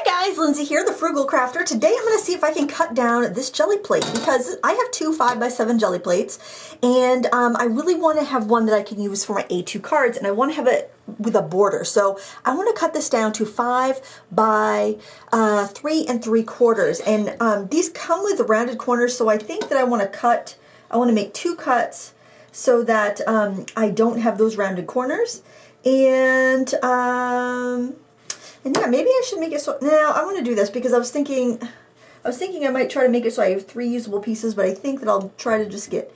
Hi guys, Lindsay here, the Frugal Crafter. Today I'm going to see if I can cut down this jelly plate because I have two 5x7 jelly plates and I really want to have one that I can use for my A2 cards, and I want to have it with a border. So I want to cut this down to 5 by 3 3/4, and these come with rounded corners, so I think that I want to make 2 cuts so that I don't have those rounded corners. And yeah, maybe I should make it so. Now I want to do this because I was thinking I might try to make it so I have 3 usable pieces, but I think that I'll try to just get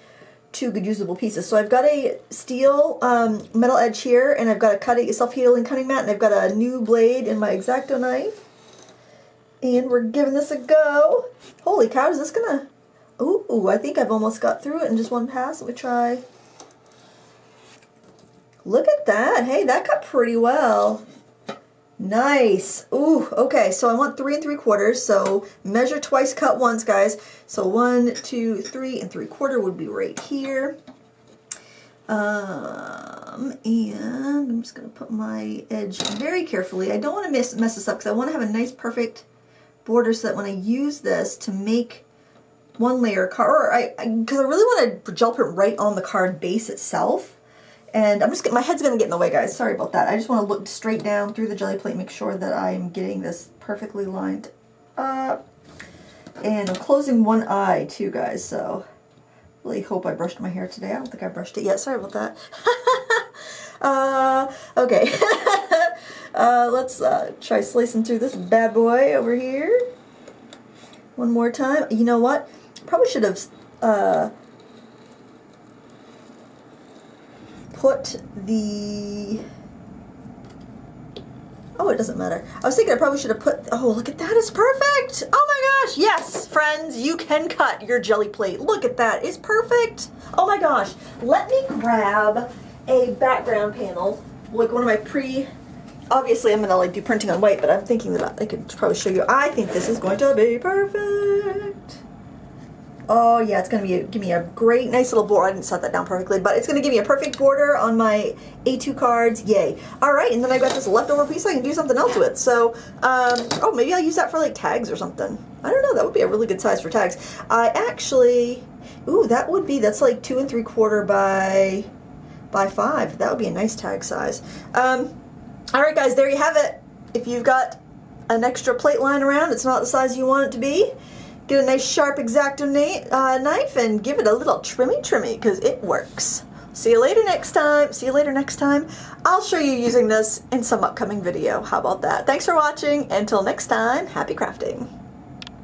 2 good usable pieces. So I've got a steel metal edge here, and I've got a self-healing cutting mat, and I've got a new blade in my X-Acto knife, and we're giving this a go. Holy cow! Is this gonna? Ooh, I think I've almost got through it in just one pass. Let me try. Look at that! Hey, that cut pretty well. Nice. Ooh, okay, so I want 3 3/4, so measure twice, cut once, guys. So 1, 2, 3 3/4 would be right here. And I'm just going to put my edge very carefully. I don't want to mess this up because I want to have a nice, perfect border so that when I use this to make one layer card, because I really want to gel print right on the card base itself. And my head's going to get in the way, guys. Sorry about that. I just want to look straight down through the jelly plate, make sure that I'm getting this perfectly lined up. And I'm closing one eye, too, guys. So, really hope I brushed my hair today. I don't think I brushed it yet. Sorry about that. Okay. Let's try slicing through this bad boy over here. One more time. You know what? Probably should have... put the... Oh, it doesn't matter. I was thinking I probably should have put... Oh, look at that. It's perfect. Oh my gosh. Yes, friends, you can cut your jelly plate. Look at that. It's perfect. Oh my gosh. Let me grab a background panel, like one of my Obviously, I'm going to do printing on white, but I'm thinking that I could probably show you. I think this is going to be perfect. Oh yeah, it's going to give me a great, nice little border. I didn't set that down perfectly, but it's going to give me a perfect border on my A2 cards. Yay. Alright, and then I've got this leftover piece I can do something else with. So, oh, maybe I'll use that for like tags or something. I don't know, that would be a really good size for tags. I actually, that's like 2 3/4 by 5. That would be a nice tag size. Alright guys, there you have it. If you've got an extra plate lying around, it's not the size you want it to be, get a nice sharp X-Acto knife and give it a little trimmy because it works. See you later next time. I'll show you using this in some upcoming video. How about that? Thanks for watching. Until next time, happy crafting.